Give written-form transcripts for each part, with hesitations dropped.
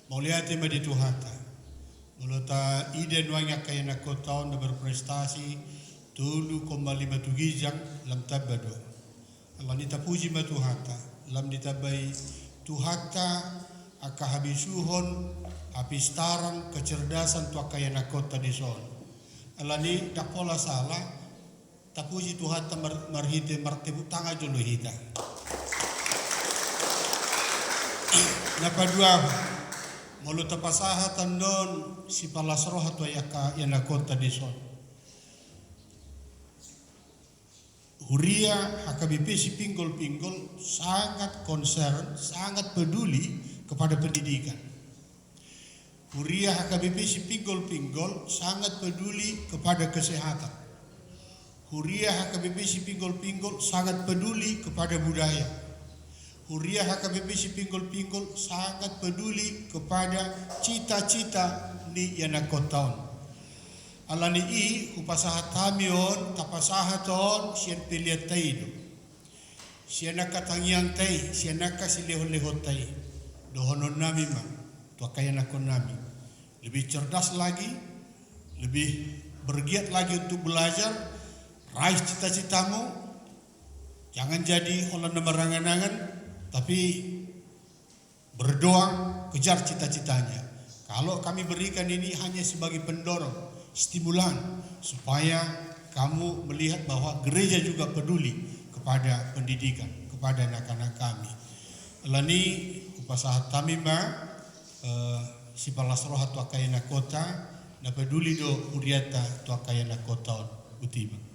Mauliate di Tuhata. Mulata iden wanya kaya na kotaon na berprestasi tulu kembali matugijang lam tabado. Allah nitapuji matuhata lam ditabai Tuhata akahabisuhon apistaran kecerdasan tua kaya na kota di son. Allah ni tak pola salah tapuji Tuhata marhite martebu tanga jolo hita. Napadua mulu tapasaha tandon si palasroha tua yaka yana kota di son. Huria HKBP si pinggol-pinggol sangat concern, sangat peduli kepada pendidikan. Huria HKBP si pinggol-pinggol sangat peduli kepada kesehatan. Huria HKBP si pinggol-pinggol sangat peduli kepada budaya. Huria HKBP si pinggol-pinggol sangat peduli kepada cita-cita ni yana kotaon. Alani i upasaha tamion tapasaha ton sian pilihat taido. Siana katangiang tai, siana kasileho-leho tai. Dohonon nami ma, tua kaya nakon nami. Lebih cerdas lagi, lebih bergiat lagi untuk belajar, raih cita-citamu. Jangan jadi orang merangan-angan, tapi berdoa kejar cita-citanya. Kalau kami berikan ini hanya sebagai pendorong, stimulan supaya kamu melihat bahwa gereja juga peduli kepada pendidikan, kepada anak-anak kami. Lani upasaha tamima si palasroha tua kayana kota na peduli do uriata tua kayana kota utima.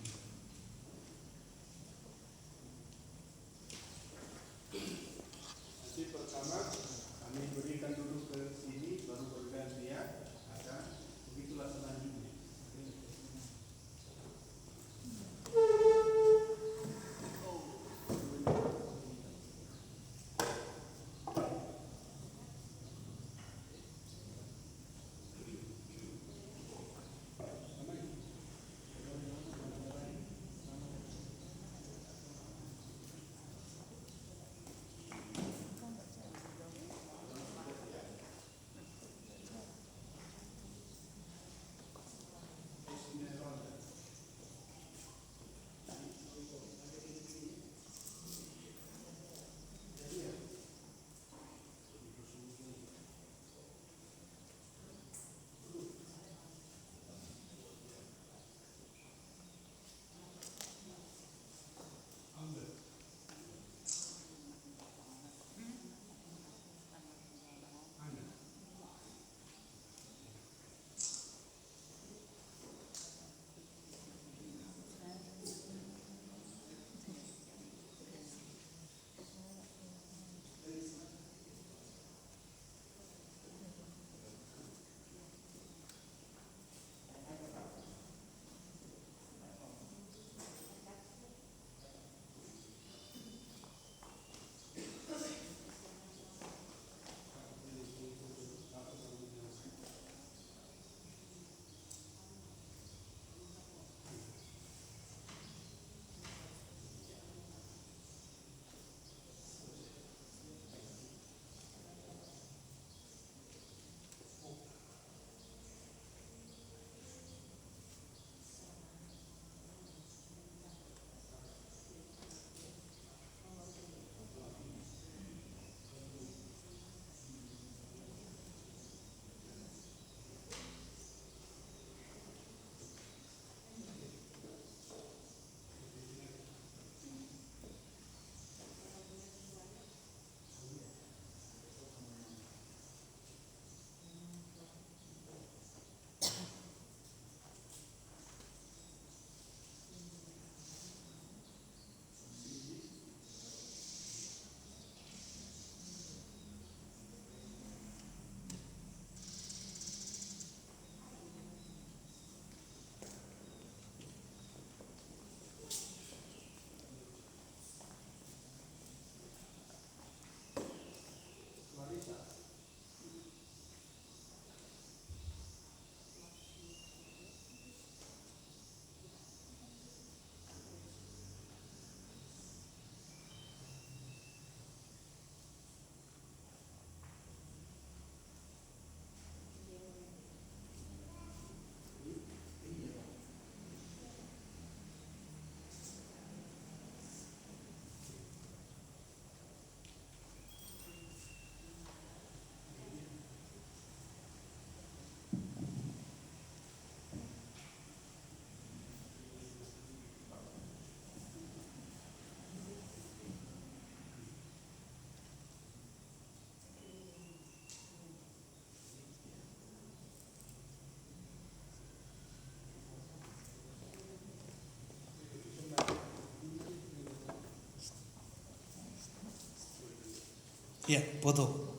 Ya, foto.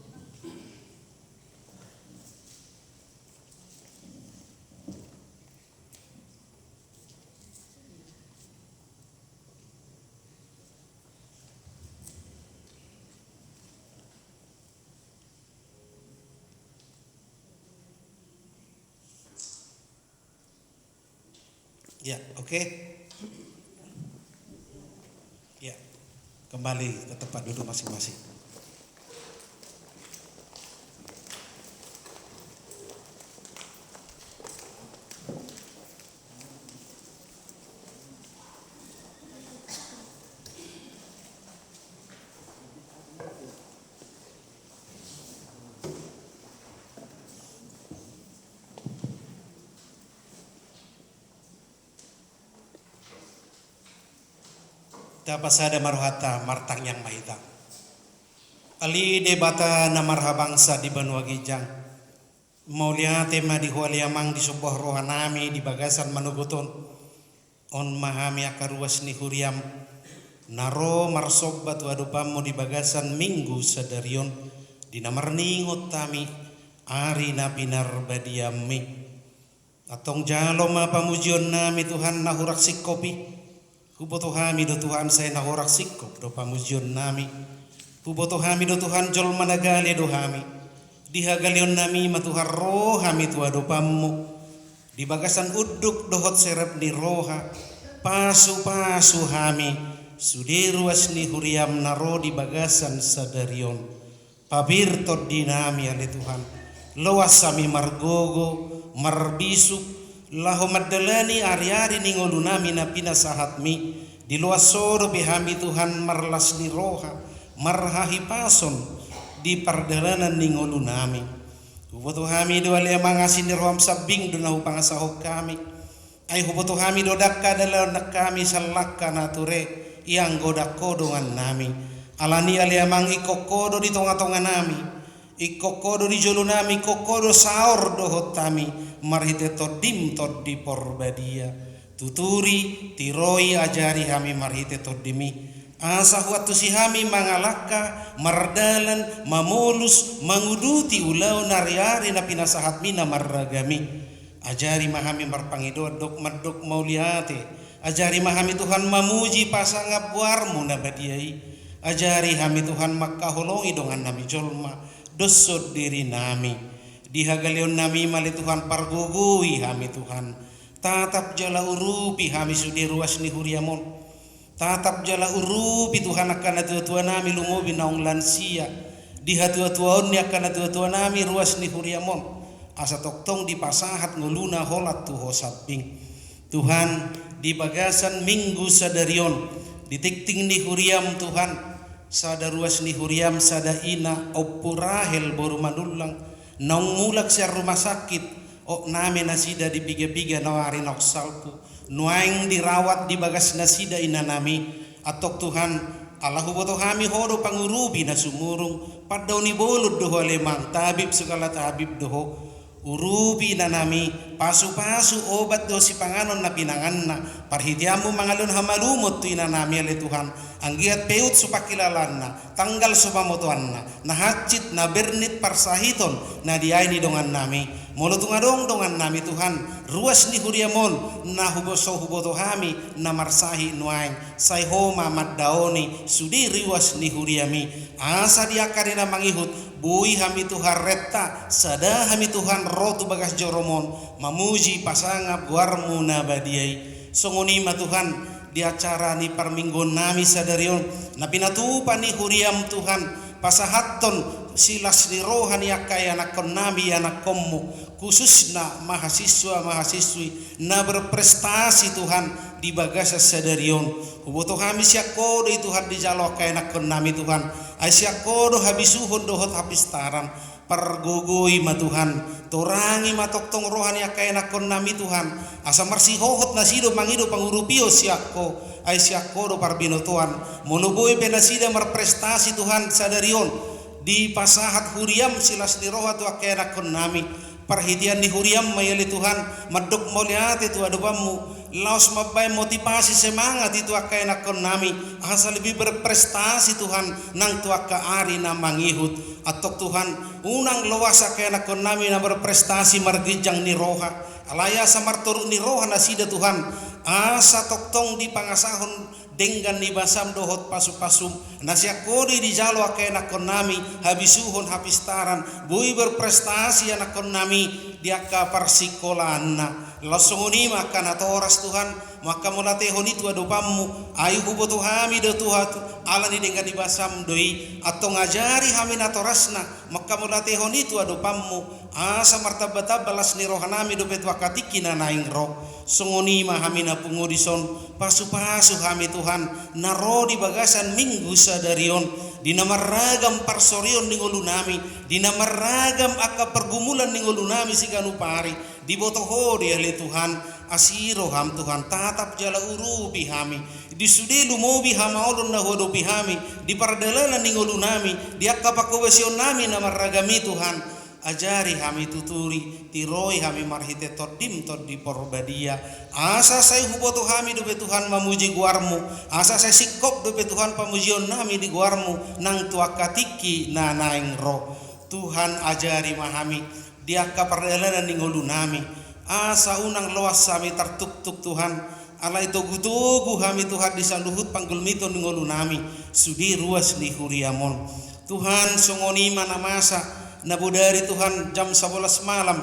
Ya, oke. Ya, kembali ke tempat duduk masing-masing. Tapasada maruhata martang yang mahita. Ali debata na marhabangsa di Banua Gijang. Maulia tema di hualiamang di sebuah rohanami di bagasan manuguton. On mahami akaruas ni huriam. Naro marsobat wadupamu di bagasan minggu sadarion. Di namarningot tami ari na pinar badiami. Atong jalo mapamujion nami Tuhan nahurak sikopi. Huboto hami do Tuhan saya nahorak sikop do pamujion nami. Huboto hami do Tuhan jol managali do hami. Dihagalion nami matuhar roh hami tua do pammu. Di bagasan uduk dohot serap ni roha. Pasu-pasu hami. Sudiruas ni huriam naro di bagasan sadarion. Pabir tod dinami ale Tuhan. Loas sami margogo, marbisuk. Lahu madalani ari-ari ningolu nami na pinasahatmi di luas soro behami Tuhan marlas ni roha marhahi pason di pardalanan ningolu nami huboto hami do ale mangasi ni roham sabing do nahu pangasahok kami ay huboto hami do dakka dalaw nak kami salakka nature yang godak kodongan nami alani ale amang ikokodo di tonga-tonga nami ikokodo di jolo nami kokodo saor do hotami marhite todim toddi porbadia tuturi tiroi ajari hami marhite toddimi asa waktu si hami mangalaka mardalan mamulus manguduti ulau nariari na pinasahat mina marragami ajari mahami marpangidodok madok mauliate ajari mahami Tuhan mamuji pasangap buarmu na badiai ajari hami Tuhan makkaholongi dongan nami jolma dosod diri nami dihagalion nami mali Tuhan pargugui hami Tuhan tatap jala urupi hami sudi ruas ni huriamon tatap jala urupi Tuhan akan tua-tua nami lumobi naung lansia dihatua-tuaon ni akan tua-tua nami ruas ni huriamon asa toktong di pasahat nguluna holat tuho sabing Tuhan di bagasan minggu sadarion ditikting ni huriam Tuhan sada ruas ni huriam sada ina opurahel boru manulang naung mulak sa rumah sakit o nami nasida di biga-biga nawari noksalku nuaing dirawat di bagas nasida ina nami atok Tuhan Allahu boto kami hodo pangurubi na sumurung padaw ni bolod doho lemang tabib segala tabib doho urubi na nami pasu-pasu obat do si panganon na pinangan na parhitiamu mangalun hamalumot tu ina nami ale Tuhan anggiat peut supakilalan na tanggal supamotuan na nahacit na bernit parsahiton na diaini dongan nami molo tungadong dongan nami Tuhan ruas ni huriamon na huboso huboto hami na marsahi nuaing say homa maddaoni sudi ruas ni huriami asa diakari na mangihut bui hami Tuhan retta sada hami Tuhan rotu bagas joromon mamuji pasangap guarmu na badiai songoni ma Tuhan di acara ni parminggon nami sadarion na pinatupan ni huriam Tuhan pasahaton silas ni rohan yakay anak kon nami anak kommu khususna mahasiswa-mahasiswi na berprestasi Tuhan di bagasa sadarion huboto kami siakodo itu di jalo kay anak kon nami Tuhan ay siakodo habisuhon dohot hapistaran pargogoi ma Tuhan torangi matoktong rohani akay nakon nami Tuhan asa marsihohot nasido mangido pangurupio siako ay siako do parbinotuan muluboy penasida marprestasi Tuhan sadarion di pasahat huriam silas di roha tu akay nakon nami parhitian di huriam mayali Tuhan madok moliate tu adupamu laos mabay motivasi semangat itu akai nakon nami asa lebih berprestasi Tuhan nang tuaka ari na mangihut atau Tuhan unang luas akai nakon nami na berprestasi margijang ni roha alaya sa marturuk ni roha na sida Tuhan asa toktong di pangasahon dengan ni basam dohot pasu-pasum nasya kodi di jalo akai nakon nami habisuhon hapistaran bui berprestasi anakon nami diaka parsikolana lasongoni maka natoras Tuhan maka mulatehon itu adopammu ayu hubo tuhami do Tuhan ala ni dengan di basam doi atau ngajari hami natorasna maka mulatehon itu adopammu asa martabata balas ni rohanami do betua katikina naing roh songoni mahamina pungudison pasu-pasu hami Tuhan naro di bagasan minggu sadarion di nama ragam parsorion ning ulunami di nama ragam aka pergumulan ning ulunami siganu pari di botoho di ahli Tuhan asiro ham Tuhan tatap jala urubi hami di sudi lumobi hamaulun na hodobi hami di pardalanan ning ulunami di aka pakowesion nami nama ragami Tuhan ajari hami tuturi tiroi hami marhite todim tod di porbadia asa saya huboto hami dobe Tuhan mamuji guarmu asa saya sikop dobe Tuhan pamujion nami di guarmu nang tuakatiki na naing roh Tuhan ajari mahami diaka pardalanan ningolu nami asa unang loas sami tertuk-tuk Tuhan alai togu-togu hami Tuhan disanduhut panggulmito ningolu nami sudi ruas ni huriamon Tuhan songoni mana masa nabudari Tuhan jam 11 malam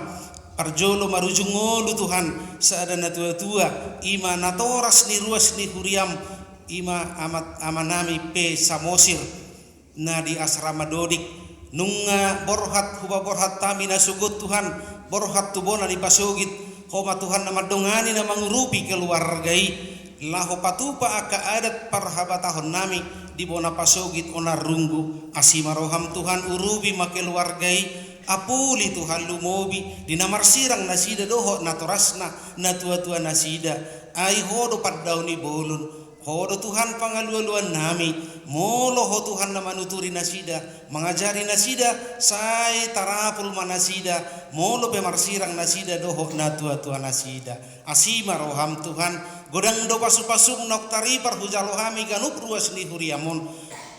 parjolo marujung ngolu Tuhan saadana tua-tua ima natoras ni ruas ni huriam ima amat amanami pe samosir na di asrama dodik nunga borhat huba borhat tamina sugut Tuhan borhat tubona di pasugit homa Tuhan nama dongani na mangurupi keluargai laho patupa aka adat parhabatahon nami di bona pasogit onar runggu asima roham Tuhan urubi makeluargai apuli Tuhan lumobi di namar sirang nasida doho natorasna na tua-tua nasida ai hodo paddauni bolun hodo Tuhan pangalualuan nami molo ho Tuhan na manuturi nasida mengajari nasida sai tarapul manasida molo pemarsirang nasida doho na tua-tua nasida asima roham Tuhan godang do pasu-pasum noktari parhujalohami ganup ruas ni huriamon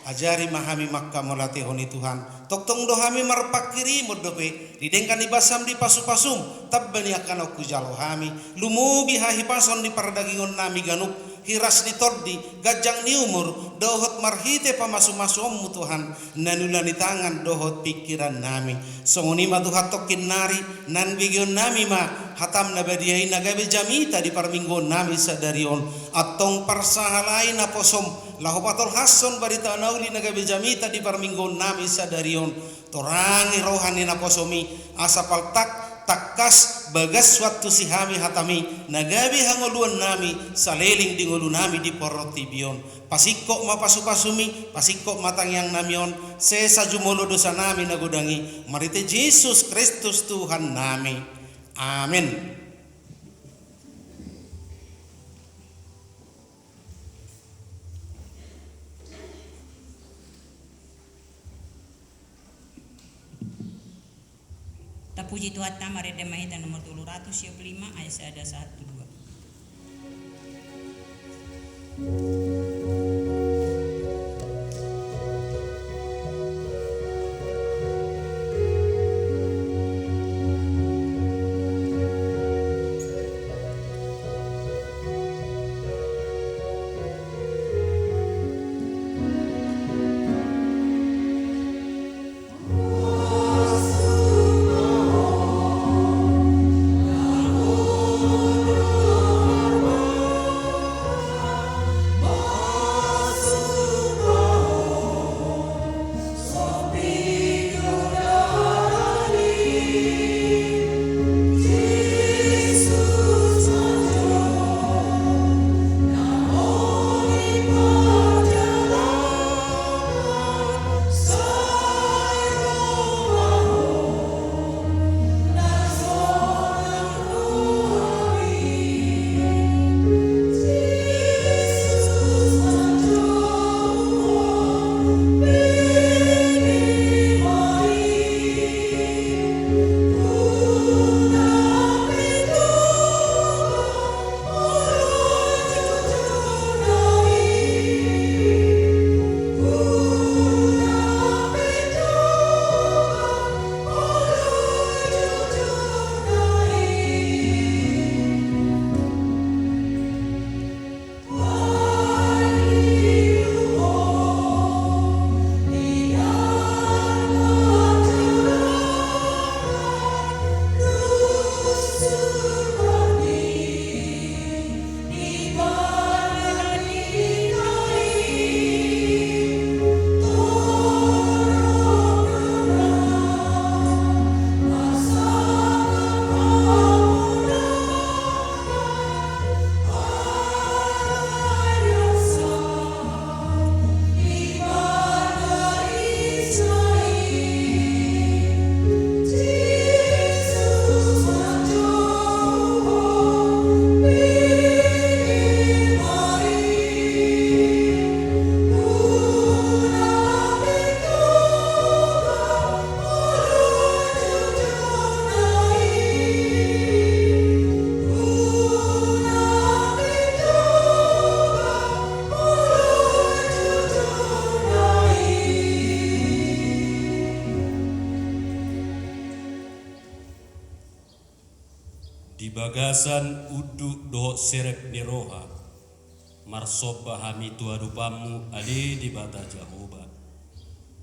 ajari mahami makka molatehoni Tuhan toktong dohami marpakiri modope didengkan ibasam di pasu-pasum tabbani akan aku jalohami lumubi hahipason di pardagingon nami ganup hiras di toddi gajang ni umur dohot marhite pamasu-masummu Tuhan nanulani tangan dohot pikiran nami songoni ma Tuhan tokin nari nan bigion nami ma hatam nabadiai nagabe jamita di parminggon nami sadarion atong parsahalai na posom lahopatol hason barita nauli nagabe jamita di parminggon nami sadarion torangi rohani na posomi asapal takas bagas suatu sihami hatami nagabi hangoluan nami saleling di ngolu nami di porotibion pasikok mapasu-pasumi pasikok matang yang namion sesa jumolo dosa nami nagodangi marite Yesus Kristus Tuhan nami amin. Tapuji Tuhan Tamareda Mahita nomor 225 ayat 1-2. di bagasan uduk dohok serep ni roha marsoba hami tuadupamu ali di bata Jehovah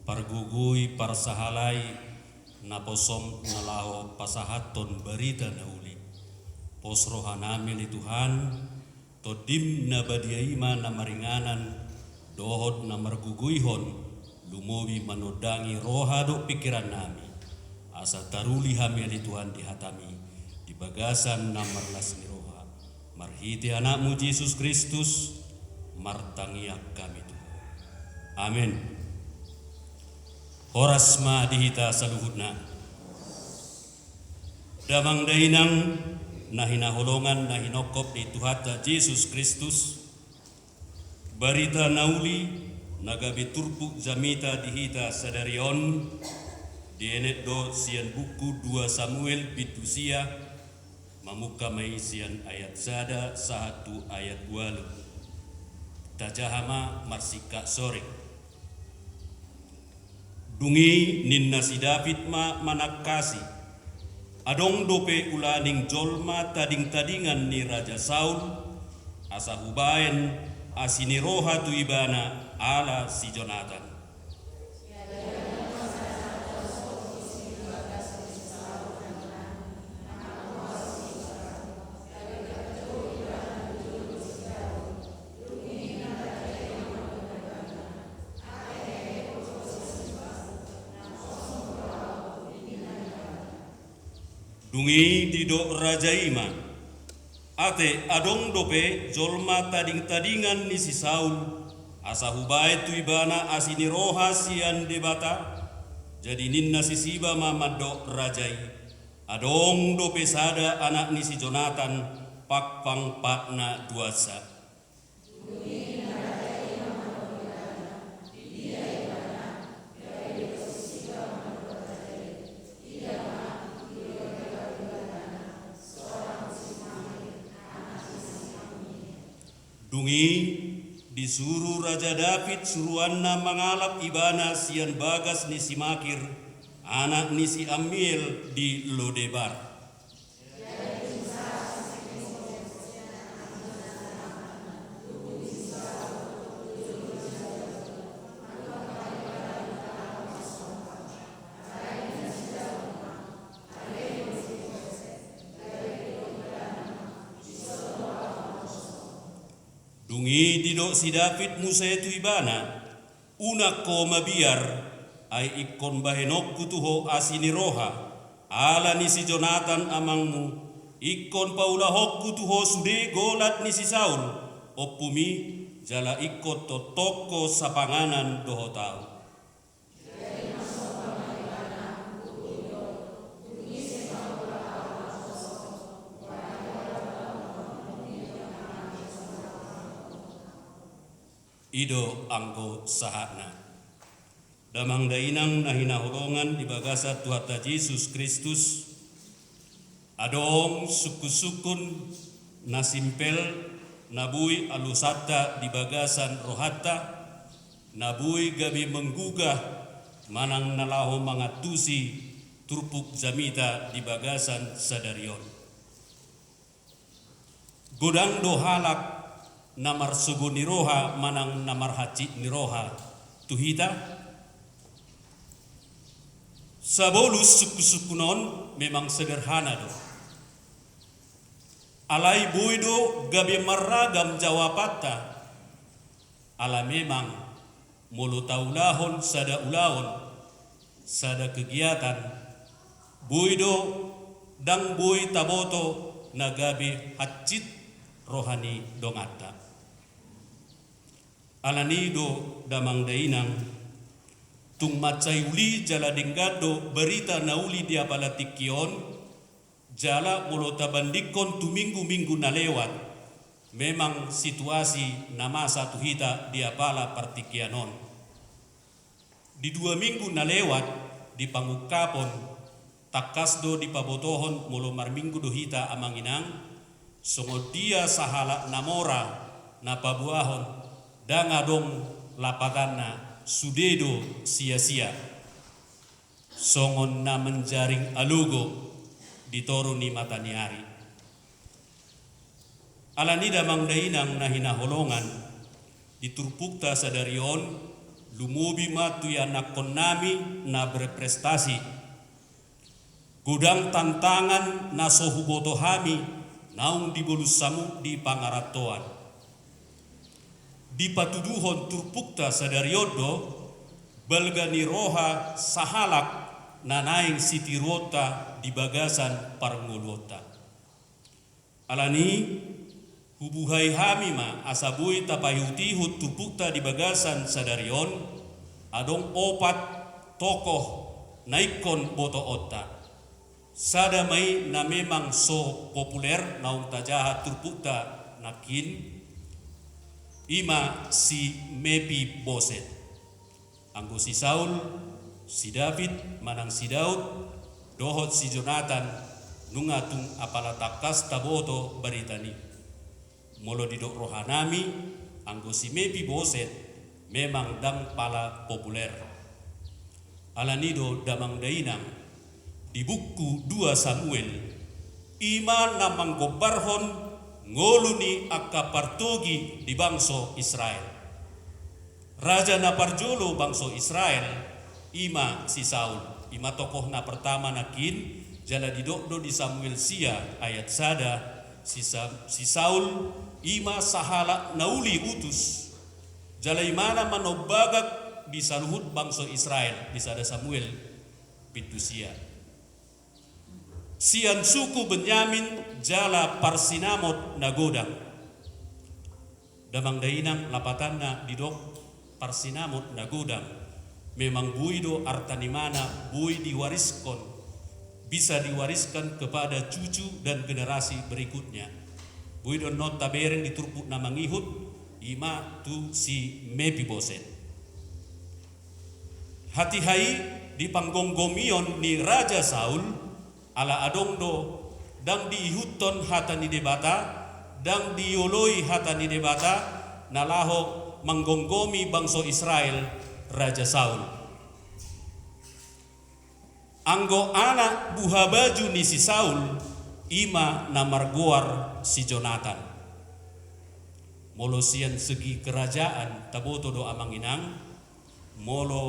pargugui parsahalai naposom nalaho pasahaton berita nauli pos rohanami li Tuhan todim na badiaima na maringanan dohot na marguguihon lumowi manodangi roha do pikiran nami asa taruli hami ali Tuhan dihatami di bagasan na marlas ni roha marhiti anakmu Yesus Kristus martangiak kami Tuhan. Amin. Horas ma dihita saluhutna damang dainang nahinaholongan nahinokop di Tuhata Yesus Kristus barita nauli nagabi turpu zamita dihita sadarion dienet do sian buku 2 Samuel bitusia mamuka mai sian ayat sada 1 ayat 2 tajahama marsika sore dungi ninna si David ma manakasi adong dope ulaning jolma tading-tadingan ni Raja Saul asa hubaen asini roha tu ibana ala si Jonathan. Dungi dido Raja Ima ate adong dope jolma tading-tadingan ni si Saul asa hubae tu ibana asini roha sian debata jadi ninna si Siba mamado rajai adong dope sada anak ni si Jonathan pakpang patna duasa dungi disuruh Raja David suruhanna mangalap ibana sian bagas ni si Makir anak ni si Amiel di Lodebar. Dungi didok si David musa itu ibana una ko mabiar ay ikon bahenok kutuho asini roha ala ni si Jonathan amangmu ikon paulahok kutuho sude golat ni si Saul opumi jala ikot to toko sapanganan doho tau. Ido anggo sahana damang dainang nahinahulongan di bagasa Tuhata Yesus Kristus adong suku-sukun nasimpel nabui alusata di bagasan rohata nabui gabi menggugah manang nalaho mangatusi turpuk zamita di bagasan sadarion godang dohalak namar sugu niroha manang namar haci niroha tuhita sabolus suku-sukunon memang sederhana do alai boido gabe maragam jawapata ala memang mulu taulahon sada ulahon sada kegiatan boido dang boi taboto nagabe hacit rohani dongata alanido damang dainang tung macai uli jala denggado berita nauli dia palatikion jala mulo tabandikon tu minggu-minggu na lewat memang situasi nama satu hita dia pala partikianon di 2 minggu na lewat di pangukapon takasdo di pabotohon mulo marminggu do hita amanginang songo dia sahala namora na pabuahon dangadong lapatanna sudedo sia-sia songon na menjaring alugo ditoro ni mataniari Alanida mangdainang nahina holongan diturpukta sadarion lumubi matu ya nakon nami na berprestasi gudang tantangan na sohuboto hami naung dibolusamu di pangaratoan di patuduhon turpukta sadariodo balgani roha sahalak nanaing sitirota di bagasan parngolota alani hubuhai hami ma asabui tapayutihut turpukta di bagasan sadarion adong opat tokoh naikon boto otta sada mai na memang so populer naung tajaha turpukta nakin ima si Mepi Boset anggo si Saul si David manang si Daud dohot si Jonathan nungatung apalatakas taboto baritani molo didok rohanami anggo si Mepi Boset memang dang pala populer alanido damang dainang di buku 2 Samuel ima namang gobarhon ngoluni akka partogi di bangso Israel raja na parjolo bangso Israel ima si Saul ima tokoh na pertama nakin jala didokdo di Samuel sia ayat sada si Saul ima sahala nauli utus jala imana manobagak bisa luhut bangso Israel bisa ada Samuel pitusia sian suku Benyamin jala parsinamot nagodang damang dainang lapatanna didok parsinamot nagodang memang buido artanimana bui diwariskon bisa diwariskan kepada cucu dan generasi berikutnya buido notabene diturpuk na mangihut ima tu si Mepi Boset hati-hai di panggonggomion ni Raja Saul ala adongdo dang diihuton hatani debata dang dioloi hatani debata nalaho manggonggomi bangso Israel Raja Saul anggo anak buha baju ni si Saul ima namargoar si Jonathan molo sian segi kerajaan taboto do amanginang molo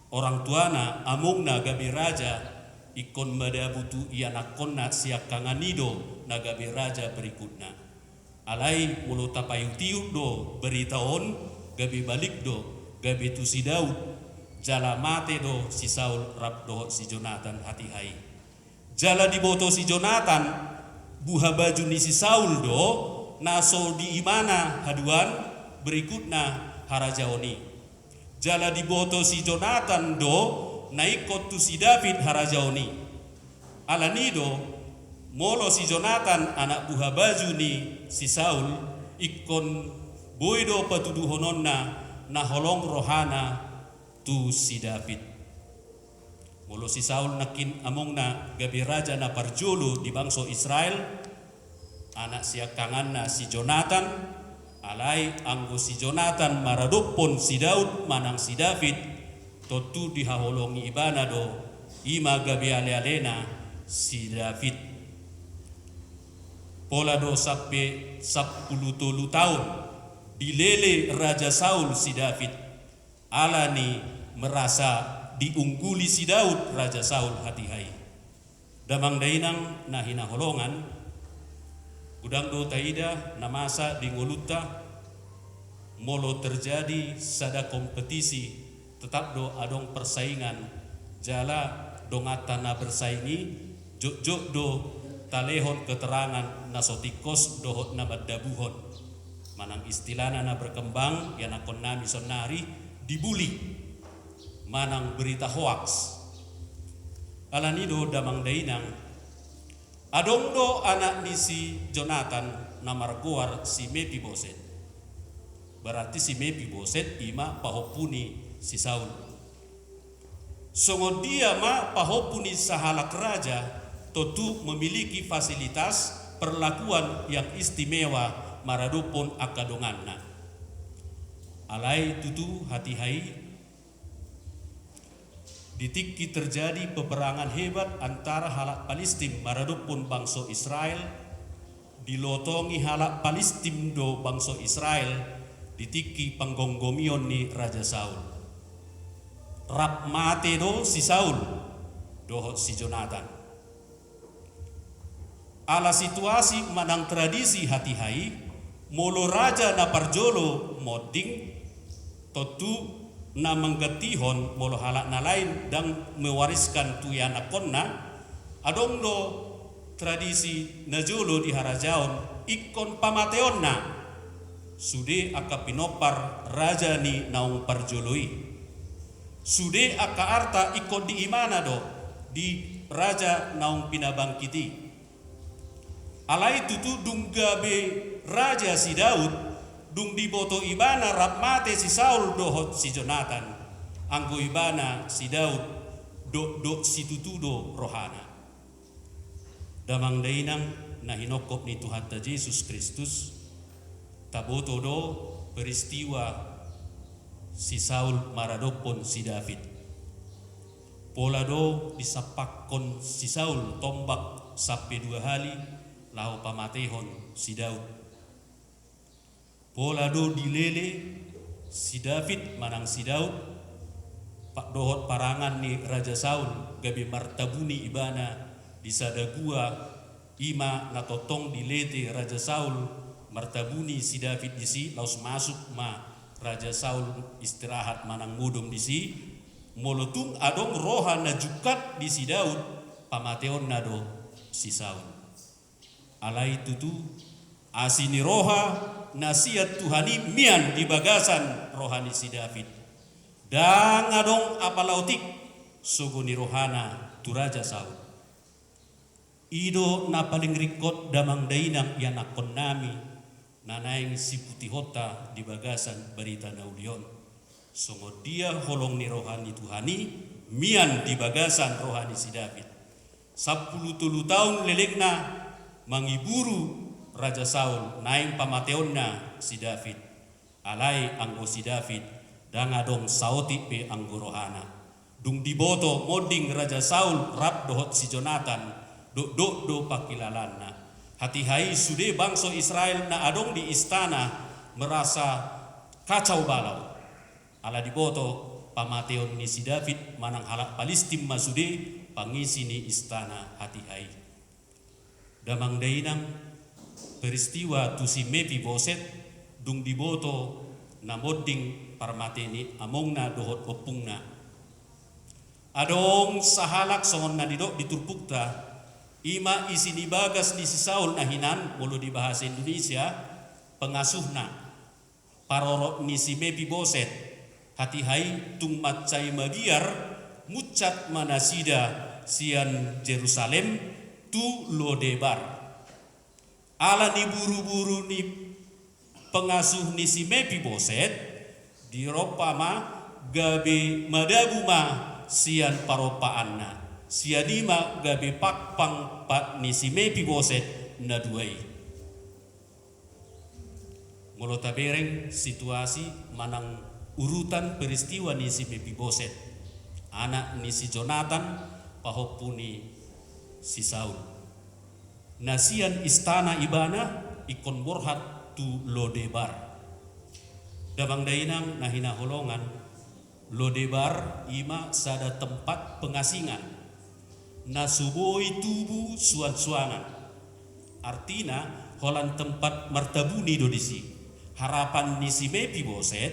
orang tuana amungna gabi raja ikon madabutu ianakonna siak kanganido nagabe raja berikutna alai mulu tapayutiud do beritaon gabi balik do gabi tu si Daud jala mate do si Saul rap do si Jonathan hati hai jala diboto si Jonathan buha baju ni si Saul do naso di imana haduan berikutna harajaoni jala diboto si Jonathan do naikot tu si David harajaoni alanido molo si Jonathan anak buha baju ni si Saul ikon boido patuduhononna na holong rohana tu si David molo si Saul nakin amongna gabi raja na parjolo di bangso Israel anak siakangan na si Jonathan alai anggo si Jonathan maradopon si Daud manang si David totu dihaholongi ibana do ima gabi ale-alena si David pola do sampai 10 tahun dilele Raja Saul si David alani merasa diungguli si Daud Raja Saul hati hai damang dainang nahina holongan gudang do taida namasa di ngoluta molo terjadi sada kompetisi tetap do adong persaingan jala dongatana bersaingi jok do talehon keterangan nasotikos dohot na baddabuhon manang istilahna na berkembang yana konnami sonari dibuli manang berita hoax alanido damang dainang adong do anak ni si Jonathan namargoar si Mepi Boset berarti si Mepi Boset ima pahopuni si Saul songo dia ma pahopuni sahalak raja tentu memiliki fasilitas perlakuan yang istimewa maradopon akadonganna alai tutu hati hai ditiki terjadi peperangan hebat antara halak Palestin maradopon bangsa Israel dilotongi halak Palestim do bangsa Israel ditiki panggonggomion ni Raja Saul. Rap mate do si Saul dohot si Jonathan. Ala situasi manang tradisi hati hai molo raja na parjolo moding totu na menggatihon molo halak na lain dan mewariskan tuya nakonna adong do tradisi najolo di harajaon ikon pamateon na sude aka pinopar raja ni naung parjoloi sude aka arta ikon di imana do di raja naung pinabangkiti alai tutu dung gabe raja si Daud dung diboto ibana rap mate si Saul dohot si Jonathan anggo ibana si Daud do si tutudo rohana damang dainang na hinokop ni Tuhan ta Yesus Kristus taboto do peristiwa si Saul maradopon si David pola do disapakkon si Saul tombak sampai 2 hari lau pamatehon si Daud pola do dilele si David manang si Daud pak dohot parangan ni Raja Saul gabe martabuni ibana di sadagua ima natotong dilete Raja Saul martabuni si David disi laus masuk ma Raja Saul istirahat manang mudum disi molotung adong roha na jukat di si Daud pamateon nado si Saul alai tutu asini roha nasihat Tuhani mian di bagasan rohani si David dan adong apalautik suguni rohana tu Raja Saul ido na paling rikot damang dainang yan akon nami nanaing si Putihota di bagasan berita naulion sungod dia holong ni rohani Tuhani mian di bagasan rohani si David 10 tahun lelekna mangiburu Raja Saul naing pamateonna si David alai anggo si David dan adong sauti pe anggo rohana dung diboto moding Raja Saul rap dohot si Jonathan do pakilalanna hati hai sude bangsa Israel na adong di istana merasa kacau balau ala diboto pamateon ni si David manang halak Palestim masude pangisi ni istana hati hai damang dainang peristiwa tu si Mefiboset dung diboto na moding parmateni amongna dohot opungna adong sahalak songon na didok diturpukta ima isi nibagas di si Saul na hinan mulu di bahasa Indonesia pengasuhna parorok ni si Mefiboset hati hai tung macai magiar mucat manasida sian Jerusalem tu Lodebar ala ni buru-buru ni pengasuh ni si Mefiboset di ropama gabe madabuma sian paropaanna sianima gabe pakpang pat ni si Mefiboset na duai ngolota bereng situasi manang urutan peristiwa ni si Mefiboset anak ni si Jonathan pahopuni si Saul nasian istana ibana ikon borhat tu Lodebar damang dainang nahina holongan Lodebar ima sada tempat pengasingan nasuboi tubu suan-suanan artina holan tempat martabuni do disi harapan ni si Mefiboset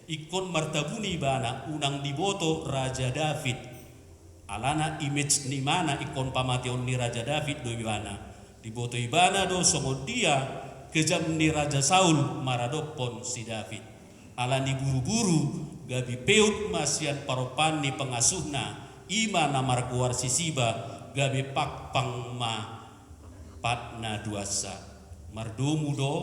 ikon martabuni bana unang diboto Raja David alana image ni mana ikon pamateon ni Raja David do ibana diboto ibana do songo dia kejam ni Raja Saul maradopon si David ala ni buru-buru gabi peut masian paropan ni pengasuhna ima namar kuar sisiba gabi pakpang ma patna duasa mardomu do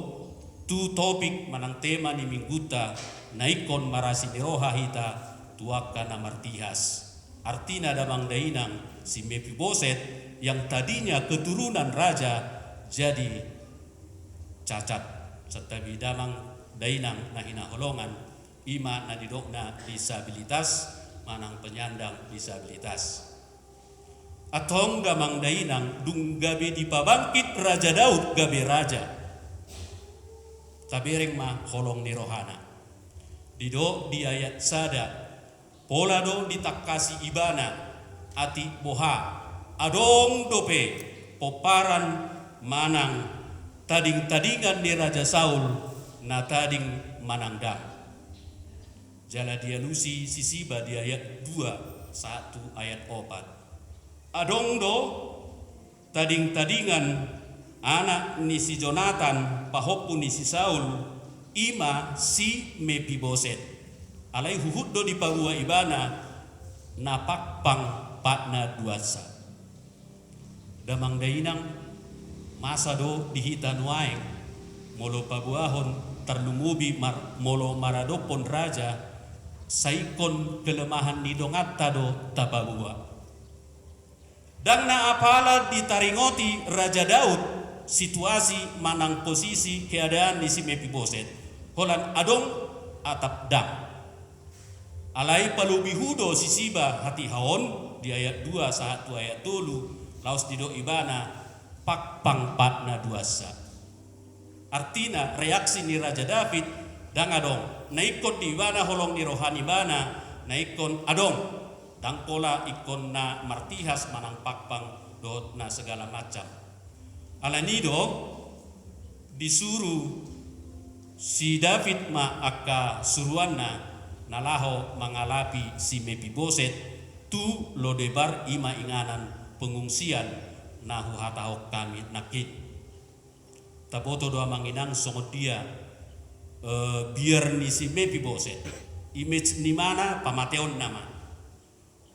tu topik manang tema ni mingguta naikon marasi ni roha hita tuaka namartihas artina damang dainang si Mefiboset yang tadinya keturunan raja jadi cacat setabi damang dainang nahina holongan ima nadidokna disabilitas manang penyandang disabilitas atong damang dainang dung gabe dipabangkit Raja Daud gabe raja. Tabereng ma holong ni rohana. Dido di ayat sada pola do ditakasi ibana ati boha adong dope poparan manang tading-tadingan ni Raja Saul na tading manangdang. Jala dialusi sisiba di ayat 2 1 ayat 4. Adong do tading-tadingan anak ni si Jonathan pahopu ni si Saul ima si Mefiboset. Alai huhud do di pagua ibana napakpang patna duasa. Damang dainang masa do dihitan waeng molo pabuahon terlumubi molo maradopon raja saikon kelemahan ni dongatta do tababua. Dan na apala ditaringoti Raja Daud situasi manang posisi keadaan ni si Mefiboset. Holan adong atap dam. Alai palubihudo sisiba hati haon di ayat 2 1 ayat 3 laos dido ibana pakpang patna duasa. Artina reaksi ni Raja David dang adong naikon di ibana holong ni rohani bana naikon adong dang pola ikon na martihas manang pakpang dot na segala macam. Alanido disuruh si David ma aka suruanna nalaho mangalapi si Mefiboset tu lodebar ima inganan pengungsian nahu hatahok kami nakit. Taboto doa manginang songot dia biar ni si Mefiboset image ni mana pamateon nama.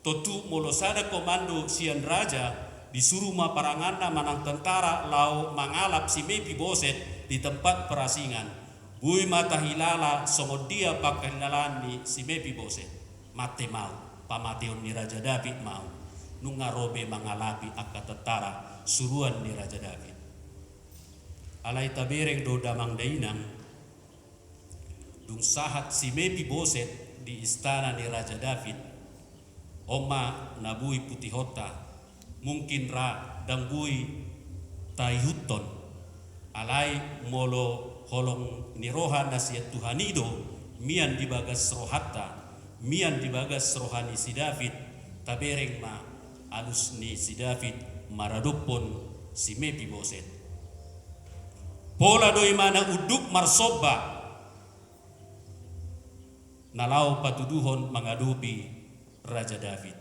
Totu molosada komando sian raja disuruh maparanganna manang tentara lau mangalap si Mefiboset di tempat perasingan. Bui mata hilala songot dia pakahilalan ni si Mefiboset. Mate mau pamateon ni Raja David mau nungarobe mangalapi akka tentara suruhan ni Raja David. Alai tabereng do damang dainang dung sahat si Mefiboset di istana ni Raja David. Oma nabui putihota mungkin ra dang bui taihuton alai molo holong niroha nasiat Tuhanido mian dibagas rohata mian dibagas rohani si David tabereng ma alus ni si David maradopon si Mefiboset. Pola doi mana uduk marsoba nalau patuduhon mengadupi Raja David.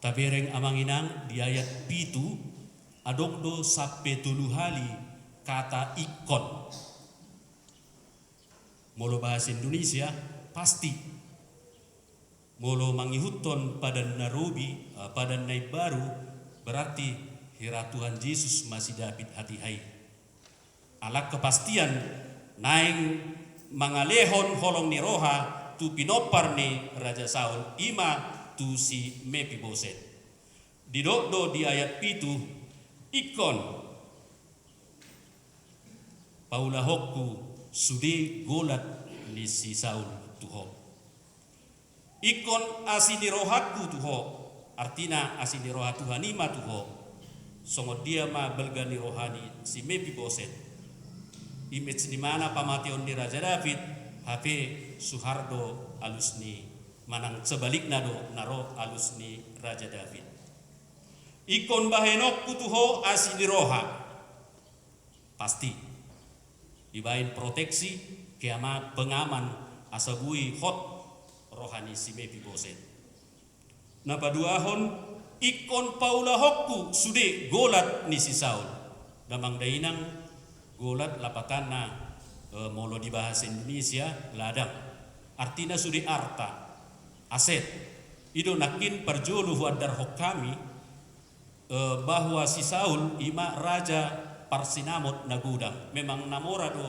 Tabereng amanginang di ayat 7 adong do sape tuluhali kata ikon. Molo bahasa Indonesia pasti. Molo mangihuton pada narobi pada naib baru berarti hira Tuhan Yesus masih David hati hai. Alak kepastian naing mangalehon holong ni roha tu pinopar ni Raja Saul ima tu si Mefiboset. Didokdo di ayat 7 ikon paula hokku sudi golat ni si Saul tuho. Ikon asini rohatku tuho artina asini rohat Tuhan ima tuho. Songot dia ma belgani rohani si Mefiboset. Image di mana pamateon di Raja David HP Suhardo alusni manang sebalikna do naro alusni Raja David. Ikon bahenok kutuho asini roha pasti dibain proteksi kiamat pengaman asabui hot rohani si Mefiboset. Napa duahon ikon paula hokku sude golat ni si Saul damang dainang golat lapatana molo di bahasa Indonesia ladang artinya sudi arta aset ido nakin perjulu wadar hokami bahwa si Saul ima raja Parsinamot nagudang memang namora do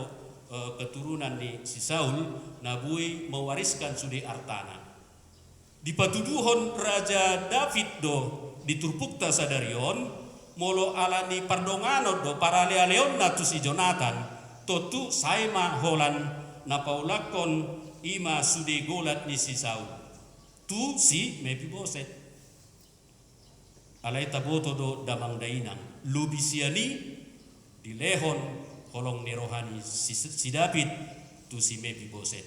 keturunan ni si Saul nabui mewariskan sudi artana di patuduhon Raja David do diturpukta sadarion molo alani pardongano do paralealeon na tu si Jonathan totu saima holan napaulakon ima sudi golat ni si Saul tu si Mefiboset. alai taboto do damang dainang lubisiani di lehon holong ni rohani si David tu si Mefiboset.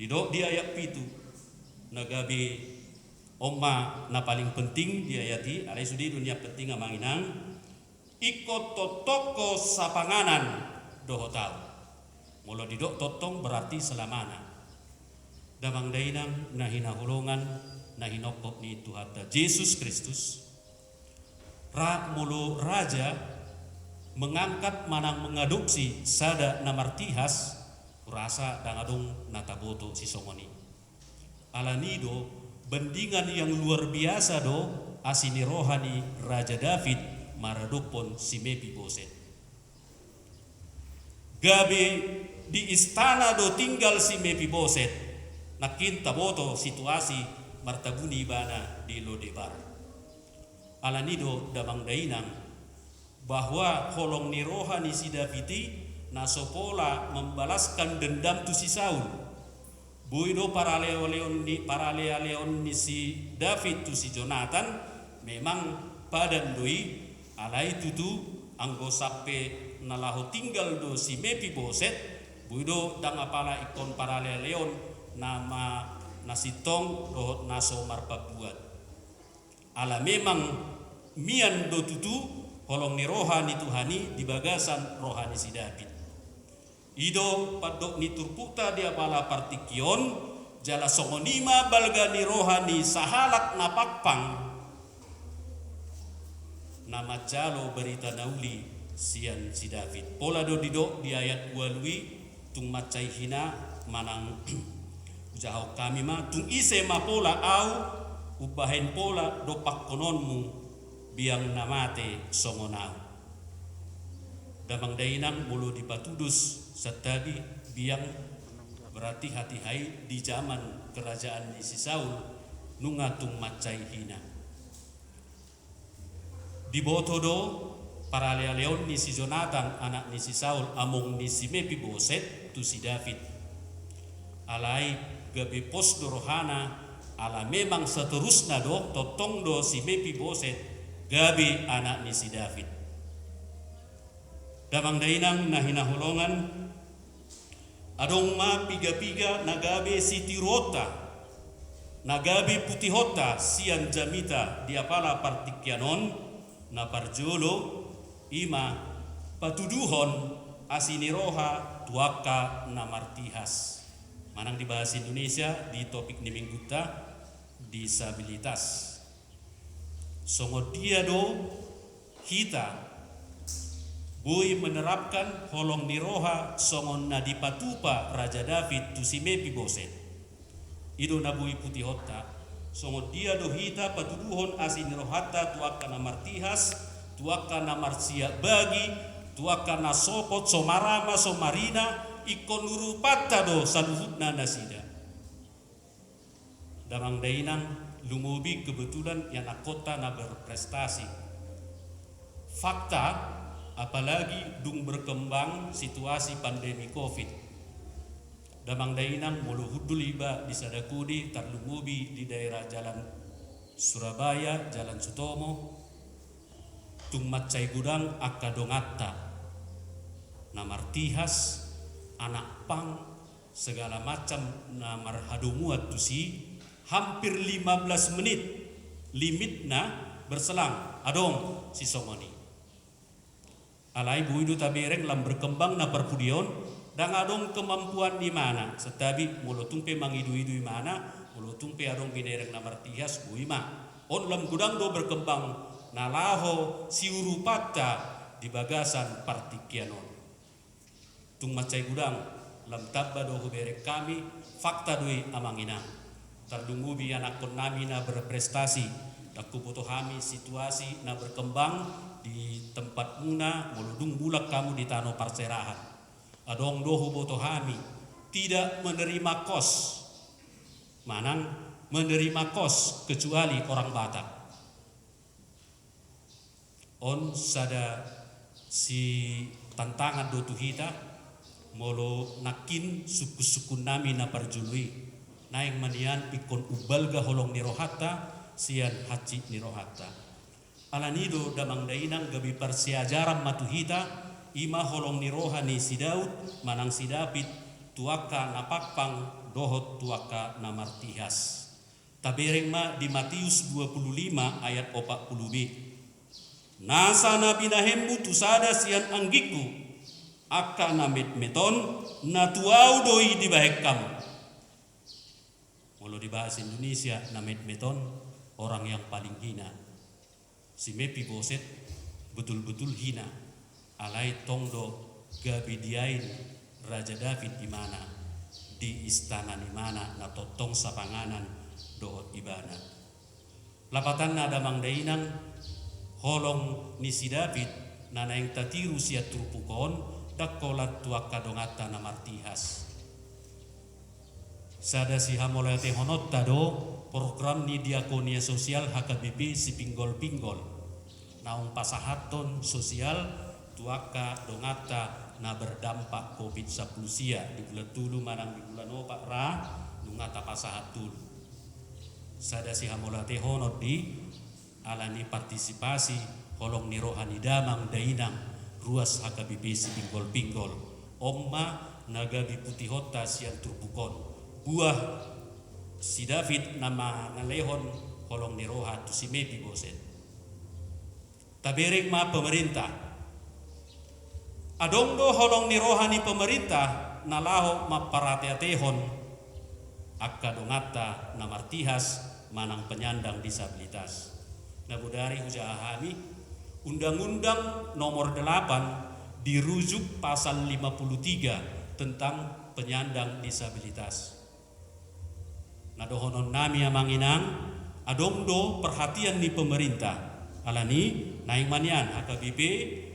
Di ayat pitu nagabi oma na paling penting di ayati alai sudi dunia penting amanginang ikut totoko sapanganan dohotau. Mula didok totong berarti selamana. Damang dainang nahina hulungan nahinokok ni Tuhan Yesus Kristus. Mulu raja mengangkat manang mengadopsi sada namartihas kurasa dangadung nataboto si songoni. Alanido bendingan yang luar biasa do asini rohani Raja David maradopon si Mefiboset. Gabe di istana do tinggal si Mefiboset nakin taboto situasi martabuni bana di Lodebar. Alanido damang dainang bahwa holong ni rohani si Davidi nasopola membalaskan dendam tu si Saul. Buido paraleon ni si David tu si Jonathan memang padan doi alai tutu anggo sape nalaho tinggal do si Mefiboset buido dang apala ikon paraleon nama nasitong do naso marpabuat. Ala memang mian do tutu holong ni rohani Tuhani di bagasan rohani si David. Ido padok ni turputa dia pala partikion jala songonima balga ni rohani sahalak napakpang nama jalo berita nauli sian si David. Pola do didok di ayat 2 tung macai hina manang ujahau kami ma tung ise ma pola au ubahen pola dopak kononmu biang namate songonau. Damang dainang mulu dipatudus setadi biang berarti hati hai di zaman kerajaan ni si Saul nungatung macai hina. Di botodo para leon ni si Jonathan anak ni si Saul among ni si Mefiboset tu si David. Alai gabe pos dorohana ala memang seterusna do totong do si Mefiboset gabi anak ni si David. Damang dainang nahina holongan adong ma piga-piga nagabe si Tirota nagabe putihota sian jamita diapala partikyanon na parjolo ima patuduhon asini roha tuaka na martihas. Manang dibahas Indonesia di topik ni mingguta disabilitas. Songo dia do kita bui menerapkan holong ni roha songon na dipatupa Raja David tu si Mefiboset. Ido na bui putih hota songo dia do hita patuduhon asin rohata tuaka na martihas tuaka na marsia bagi tuaka na sopot somarama somarina ikon urupata do saluhutna nasida. Damang dainang lumubi kebetulan yang kota na berprestasi. Fakta apalagi dung berkembang situasi pandemi Covid. Damang dainang mulu hudul iba di Sadakudi tarlumubi di daerah Jalan Surabaya, Jalan Sutomo, tung macai gudang akadongatta. Namartihas, anak pang, segala macam namar hadumuat tusi hampir 15 menit limitna berselang adong si songoni. Alai buidu tabereng lam berkembang na perpudion dan adong kemampuan di mana setabi mulo tumpe mangidu-idu mana mulo tumpe adong binereng na martihas buima on lam gudang do berkembang nalaho si urupata di bagasan partikianon tung macai gudang lam tabba do huberek kami fakta dui amanginang tardungubi anak nami na berprestasi daku butuhami situasi na berkembang di tempat muna muludung bulak kamu di tano parserahan adong dohu butuhami tidak menerima kos manang menerima kos kecuali orang Batak on sada si tantangan do tuhita molo nakin suku-suku nami na parjului naing manian ikon ubalga holong ni rohata sian haci ni rohata. Alanido damang dainang gabi persiajaran matuhita ima holong ni rohani si Daud manang si David tuaka napakpang dohot tuaka namartihas. Tabereng ma di Matius 25 ayat 40b. Nasa na pinahembu tusada sian anggiku akka na meton na tuau doi di bahek kamu. Mulu di bahasa Indonesia na meton orang yang paling hina. Si Mefiboset betul-betul hina. Alai tongdo gabidiain Raja David di mana, di istana di mana na totong sapanganan doot ibana. Lapatan na damang dainang holong ni si David na naing tatiru siya trupukon dakkolat tuak kadongata na martihas. Sada si hamolate honot tado program ni diakonia sosial HKBP si pinggol-pinggol naung pasahaton sosial tuaka dongata na berdampak COVID-19 sia di bulan tulu manang di bulan opak ra nungata pasahatul. Sada si hamolate honot di alani partisipasi holong ni rohani damang dainang ruas HKBP si pinggol-pinggol omma nagabi putih hota sian turbukon buah si David nama ngalehon holong ni roha tu si Mefiboset. Tabereng ma pemerintah adong do holong ni rohani pemerintah nalaho ma parateatehon akka dongata namartihas manang penyandang disabilitas. Nabudari hujahami Undang-Undang Nomor 8 dirujuk pasal 53 tentang penyandang disabilitas. Nadohonon nami amanginang adongdo perhatian ni pemerintah alani naing manian HKBP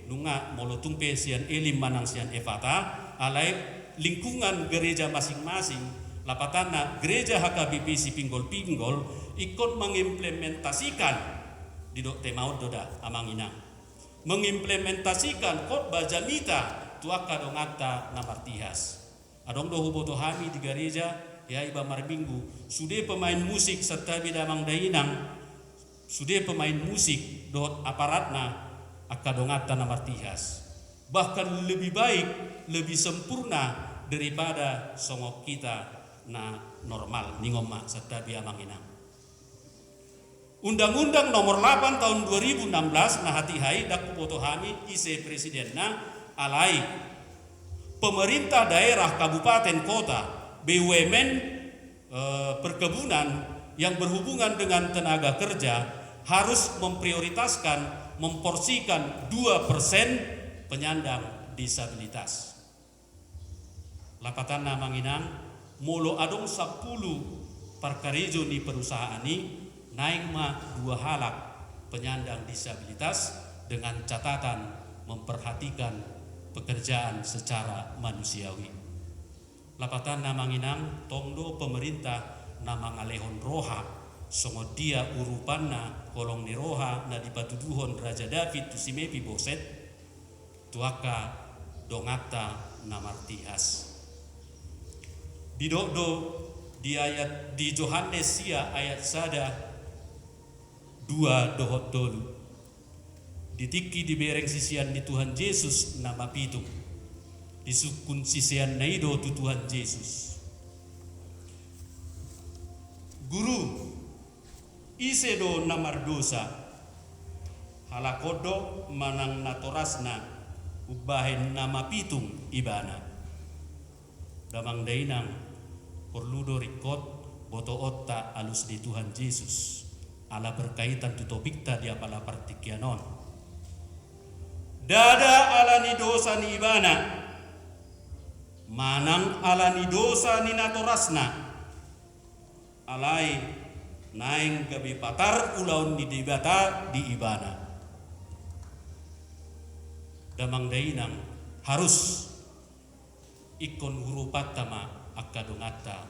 nunga molotumpe sian elim manang sian evata alai lingkungan gereja masing-masing lapatana gereja HKBP si pinggol-pinggol ikut mengimplementasikan di dok temaud doda amanginang mengimplementasikan khotbah jamita tuaka dongata namartihas adong do huboto hami di gereja ya iba marbinggu sudah pemain musik serta bidamang dainang sudah pemain musik dot aparatna akka dongata namartihas bahkan lebih baik lebih sempurna daripada songok kita na normal ningoma serta biamanginang. Undang-Undang Nomor 8 tahun 2016 na hati-hai dak potohami ise presidenna alai pemerintah daerah kabupaten kota BUMN perkebunan yang berhubungan dengan tenaga kerja harus memprioritaskan memporsikan 2% penyandang disabilitas. Lapatan na manginang molo adong 10 parkarejo ni perusahaan ini naik ma 2 halak penyandang disabilitas dengan catatan memperhatikan pekerjaan secara manusiawi. Lapatan na manginang tongdo pemerintah na mangalehon roha songo dia urupanna kolong ni roha na dipatuduhon Raja David tu si Mefiboset tuaka dongata namartihas. Di dokdo di ayat di Yohanes sia ayat sada 2 dohot dolu ditiki di bereng sisian di Tuhan Yesus nama pitu disukun sisian naido tu Tuhan Yesus guru ise do namar dosa halakodo manang natorasna ubahen nama pitung ibana damang dainang perludo rikot boto otta alus di Tuhan Yesus ala berkaitan tu topik tadi apala partikianon dada alani dosa ni ibana manang alani dosa ni natorasna alai naing gabi patar ulaun di dibata di ibana damang dainang harus ikon hurupat tama akadongata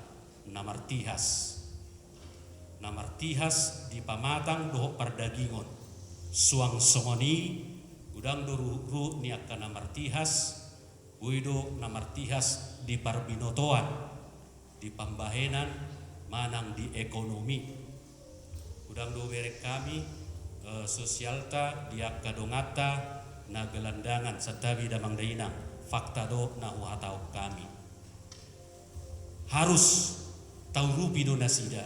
namartihas di pamatang doho pardagingon suang songoni udang doru ni akka namartihas buido namartihas di parbinotoan di pambahenan manang di ekonomi udang do berek kami sosialta diakka dongata na gelandangan satabi damang dainang fakta do na uhatau kami harus tau rupi do nasida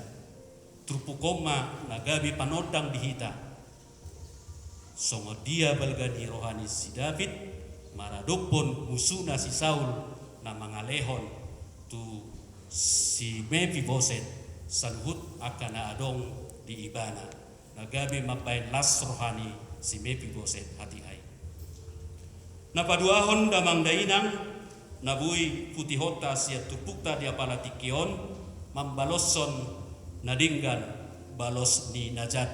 trupukoma na gabi panodang dihita songo dia balgani rohani si David maradopon musuna si Saul na mangalehon tu si Mefiboset sanhut akan adong di ibana nagabi mapain las rohani si Mefiboset hati ai napaduahon damang dainang nabui putihota sia tupukta dia palatikion mambalosson nadinggan balos ni najat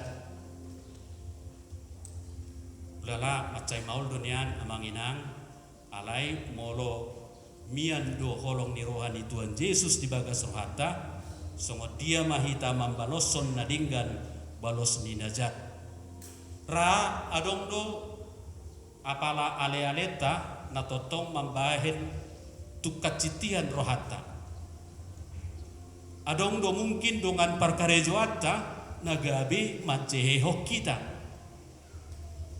ulala macai maul dunian amanginang alai molo mian do holong ni rohani Tuhan Yesus di bagas rohata songo dia mahita mambalosson nadinggan balos ni najat ra adong do apala ale-aleta na totong mambahen tukacitian rohata adong do mungkin dongan parkarejoata nagabi maceheho kita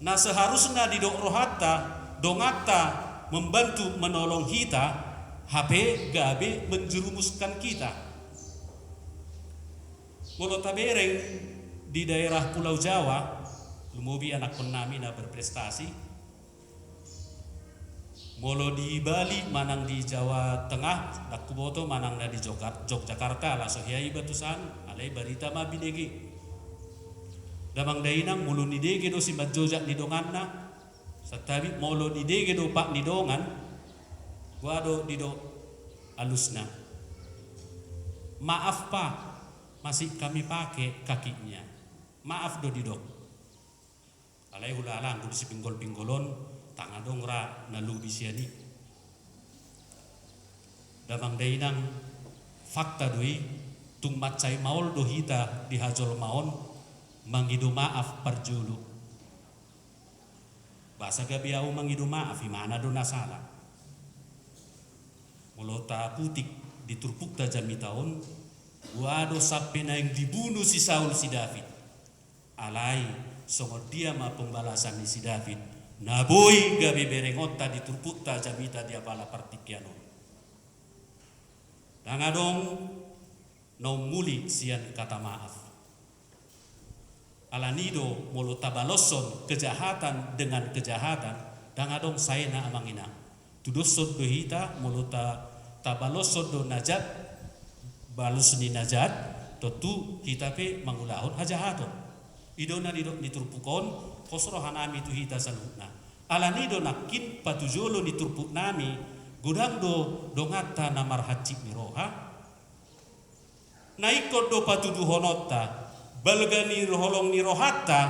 na seharusnya di dok rohata dongata membantu menolong kita HP gabe menjerumuskan kita molo tabereng di daerah Pulau Jawa lumubi anak penami na berprestasi molo di Bali manang di Jawa Tengah nakuboto manang na di Yogyakarta laso hiai batusan alai barita mabinegi damang dainang mulu ni dege do si majojak ni donganna satabi molo ni dege do pak ni dongan guado di do alusna maaf pak masih kami pakai kakinya maaf do di dok alai hulalang do si pinggol-pinggolon tangadong ra nalubi siani damang dainang fakta dui tung macai maul dohita di hajol maon mangidu maaf parjulu bahasa gabiau mangidu maaf imana do nasala mulota putik diturpuk ta jami taon wado sampai na yang dibunuh si Saul si David alai songo dia ma pembalasan ni si David naboi gabi berengota diturputta jamita dia pala partikiano dangadong no muli sian kata maaf alanido molo tabalosson kejahatan dengan kejahatan dangadong saena amangina tudosod dohita molo tabalosson do najat balus ni najat totu kita pe mangulahon hajahaton idona diturpukon kosro hanami tu hita salhutna alani do nakin patujolo ni turpuk nami gudang do dongata namar haji miroha naikot do patudu honota balgani roholong ni rohata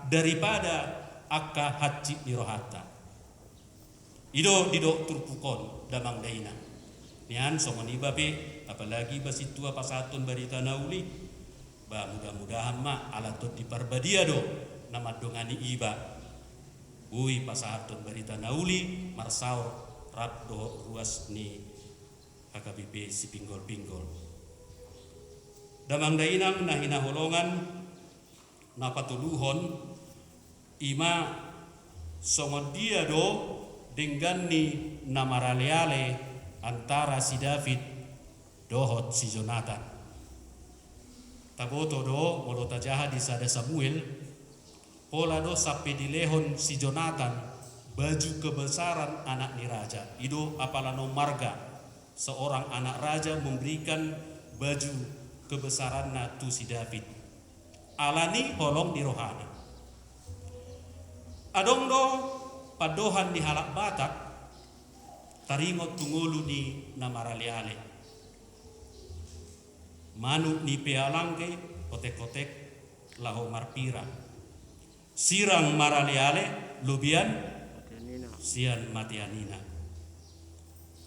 daripada akka haji mirohata ido dido turpukon damang daina nian somoni babe apalagi basitua pasatun barita nauli ba mudah-mudahan ma alatot diparbadia do nama dongani iba bui pasahatun berita nauli marsaur rabdo ruas ni HKBP si pinggol-pinggol damang dainang nahina holongan napatuluhon ima songon dia do dengan ni namaraleale antara si David dohot si Jonathan taboto do molota jaha di sada Samuel pola do sampai dilehon si Jonathan baju kebesaran anak ni raja ido apalano marga seorang anak raja memberikan baju kebesaran tu si David alani holong di rohana adong do padohan di halak batak taringot tungulu ni namaraliale manuk ni pealangke kotek-kotek laho marpira sirang maraleale lubian sian matianina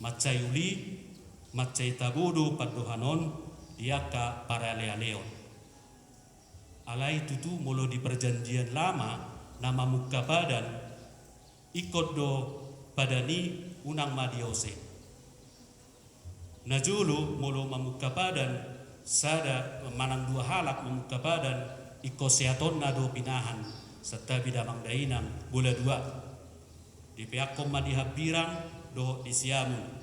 macai uli macai tabudu paduhanon diaka paralealeon alai tutu molo di perjanjian lama nama muka badan ikut do padani unang madiose najulu molo mamuka badan sada manang dua halak mamuka badan iko seaton na do pinahan serta bidamang dainang bola dua di pihak koma dihabirang do disiamun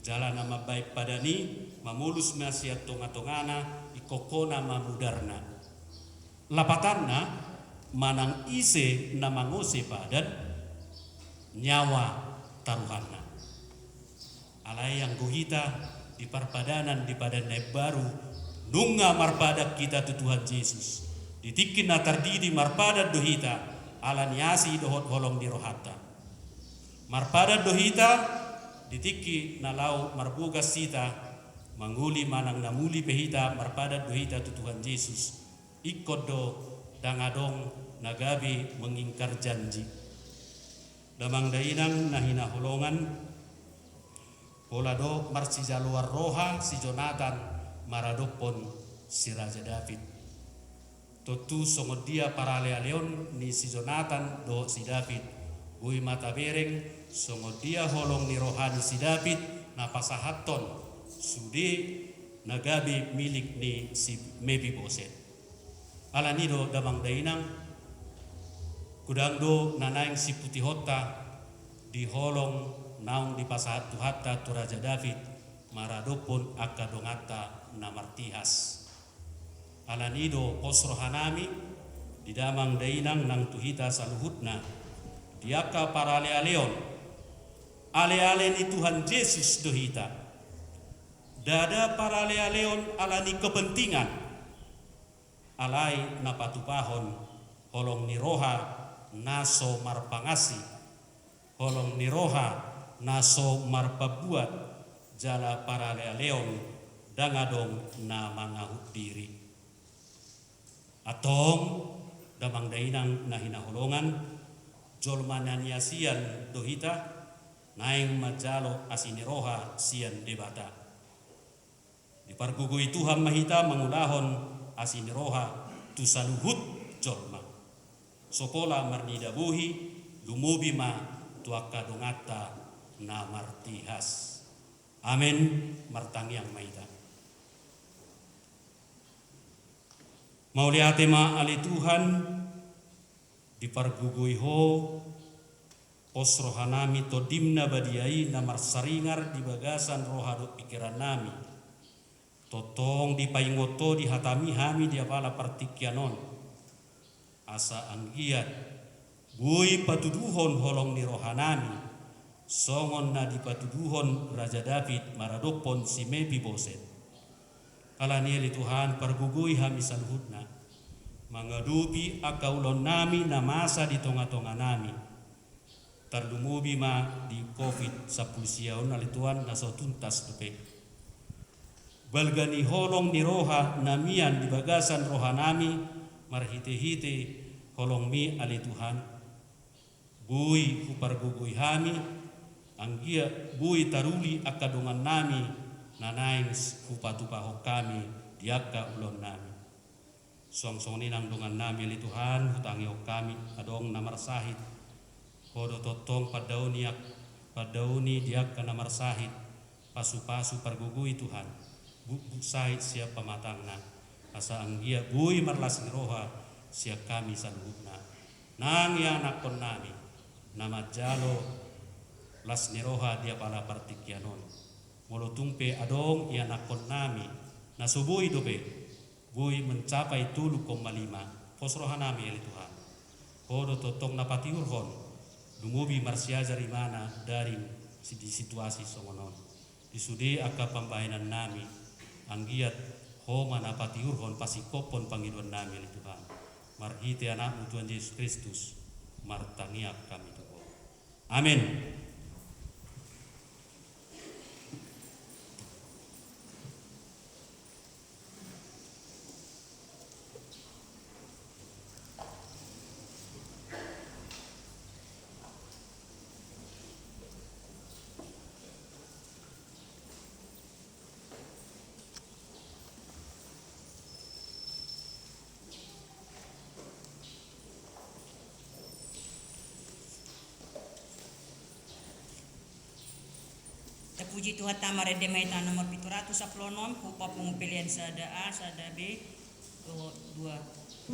jalan nama baik padani mamulus masiat tonga-tongana ikokona mamudarna lapatanna manang ise na mangose padan nyawa taruhanna alai yang guhita di parpadanan di padan naib baru nunga marpadak kita tu Tuhan Yesus ditikin na tardidi marpadat dohita ala niasi dohot holong di rohata marpadat dohita ditiki na lau marbugas sita manguli manang namuli pehita marpadat dohita tu Tuhan Yesus ikut do dangadong nagabi mengingkar janji damang dainang nahina holongan pola do marsi jaluar roha si Jonathan maradopon si Raja David totu songodia parale leon ni si Jonathan do si David bui mata bereng songodia holong ni rohani si David na pasahaton sudi nagabi milik ni si Mefiboset alanido damang dainang kudangdo nanaing si Putihota di holong naung di pasahat tuhatta tu Raja David maradopon akadongata na martihas alanido posro hanami di damang dainang nang tuhita saluhutna diaka para ale-aleon ale-ale ni Tuhan Yesus dohita dada para ale-aleon alani kepentingan alai napatupahon holong ni roha naso marpangasi holong ni roha naso marpabuat jala para ale-aleon dangadong na mangahut diri atong damang dainang nahina holongan jolmanania sian dohita naing majalo asini roha sian debata di pargugui Tuhan mahita mangulahon asini roha tu saluhut jolma sokola marnida buhi lumubi ma tuaka dongata na martihas amin martangiang mahita mauliate ma ali Tuhan di pargugui ho posro hanami to dimna badiai na marsaringar di bagasan rohado pikiran nami totong di paingoto di hatami hami di apala partikianon asa anggiat bui patuduhon holong ni rohanami songon na di patuduhon Raja David maradopon si Mefiboset kalanieli Tuhan pargugui hami saluhutna mangadupi akaulon nami na masa di tonga-tonga nami tardumubi ma di COVID 10 siaon alituan naso tuntas dupe balgani holong ni roha namian di bagasan roha nami marhite-hite holong mi ali Tuhan bui hupar gugui hami anggia bui taruli akadongan nami nanaing hupatupahok kami diaka ulon nami song-song ninang dongan nami li Tuhan hutangi kami adong namar sahid kodo totong padauni diak ka namar sahid pasu-pasu pargugui Tuhan buk sahid siap pamatangna asa anggia bui marlas roha siap kami saluhutna nang ya nakon nami nama jalo las niroha dia pala partikianon molo tumpe adong ya nakon nami nasubui dope bui mencapai 7,5 posrohan nami ya Tuhan kodo totong napati urhon dumubi marsiajar imana dari di situasi songonon disudi aka pambainan nami anggiat homa napati urhon pasikopon pangiduan nami ya Tuhan marhite anakmu Tuhan Yesus Kristus martangiak kami Tuhan amin. Puji Tuhan tamare demaita nomor 716 hupa pengupilian sada A, sada B, 2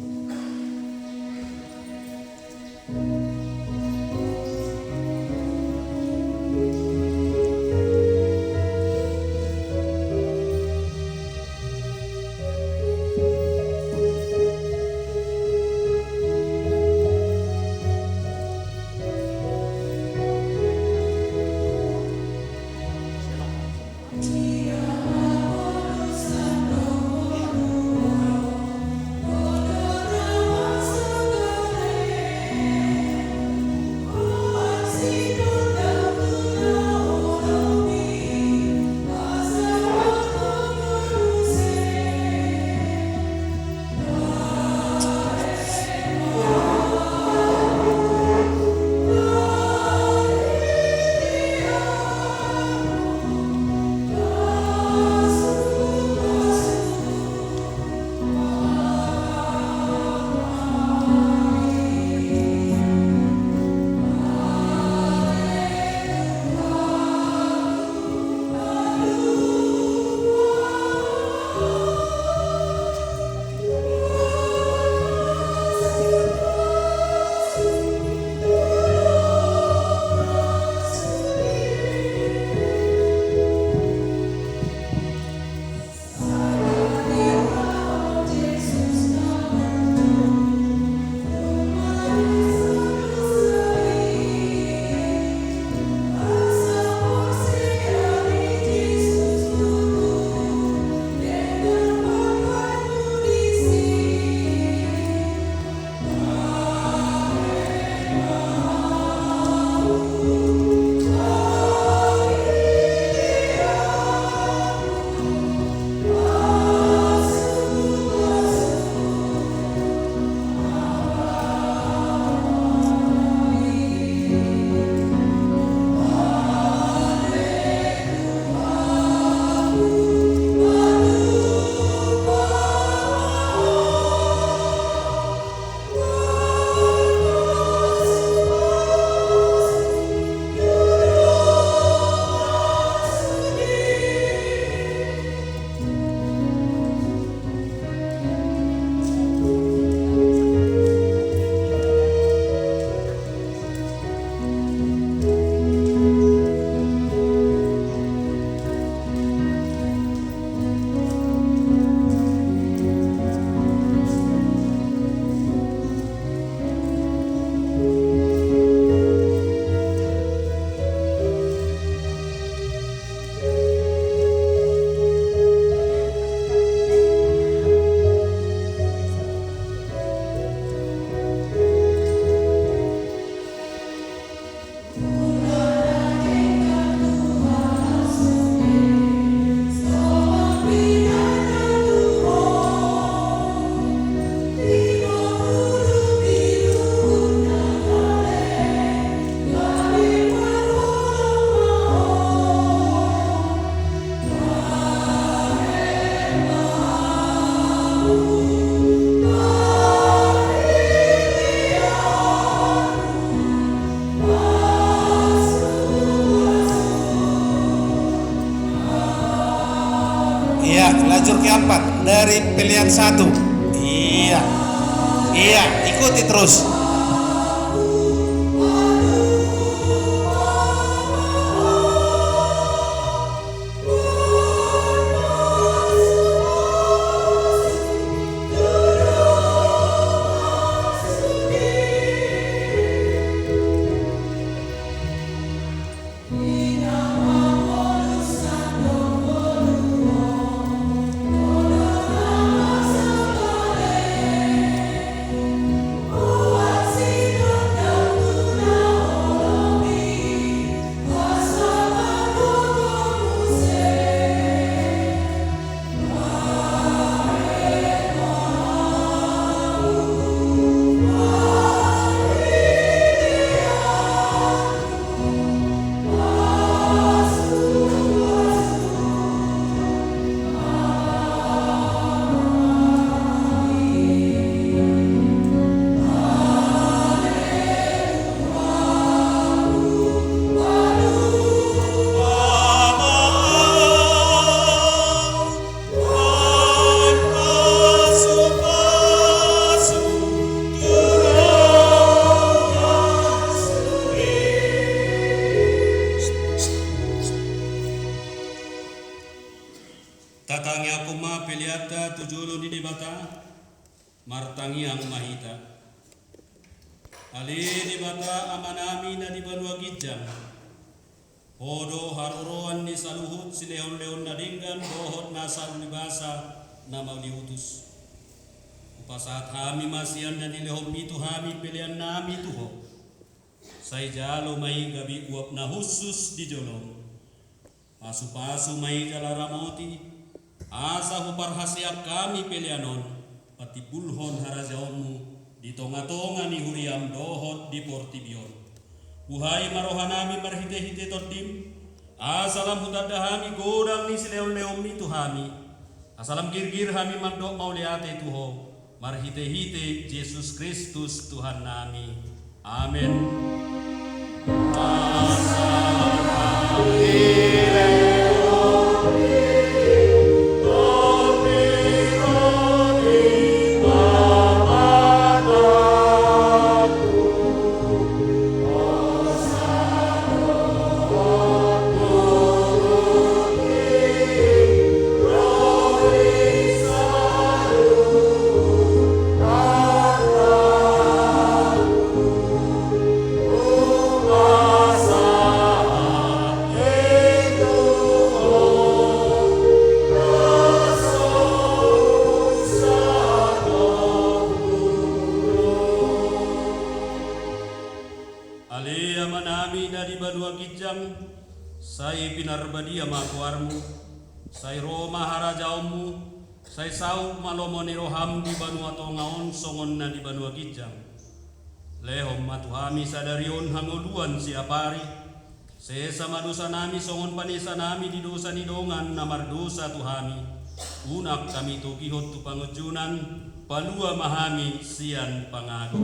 lajur keempat dari pilihan 1. Iya, ikuti terus. Oh peliata tujulo di debata martangiang mahita. Ali debata amanami na di Banua Gijang. Hodo haruroan ni saluhut si leon-leon na dinggan bohot nasa ulibasa na mauliutus. Upasahat hami masian na nilehom itu hami pilihan nami tuho. Say jalo may gabi uap na husus di jolong. Pasu-pasu may jalaramoti. Asa huparhasiak kami pilihanon. Pati bulhon harajaonmu. Di tonga-tonga ni huriam dohot di portibion. Uhai marohanami marhite-hite todim. Asalam hutadahami godang ni sileon-leon itu hami. Asalam gir-gir hami mandok mauliate tuho. Marhite-hite Yesus Kristus Tuhan nami. Amin. Alea manami dari Banua Gijang, sai pinarbadia makuarmu, sai Roma harajaummu, sai sau malomoni roham di Banua Tongaon songon na di Banua Gijang. Lehom matuhami sadarion hanguluan siapari, sesa madosa nami songon panisa nami di dosa nidongan namar dosa tuhami. Unak kami tugihot tu pangujunan, palua mahami sian pangado.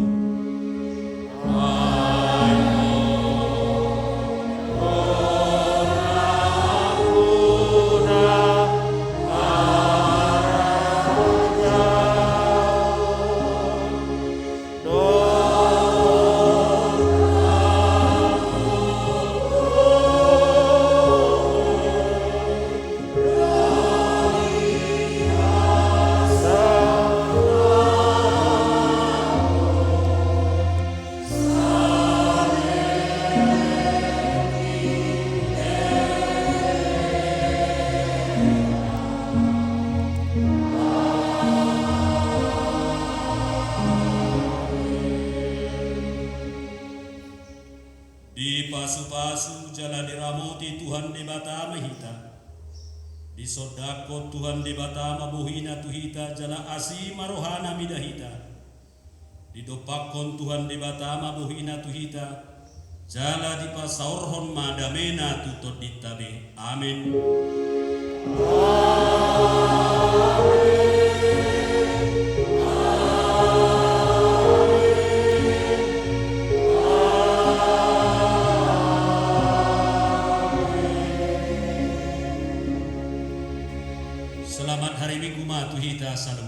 Di pasu-pasu jala diramoti Tuhan di Batama hita. Di sodako Tuhan di Batama buhina tuhita jala asima rohana midahita. Di dopakon Tuhan di Batama buhina tuhita. Jala di pasaurhon madamena tutot ditabe. Amin. Selamat hari Minggu matuhita salam.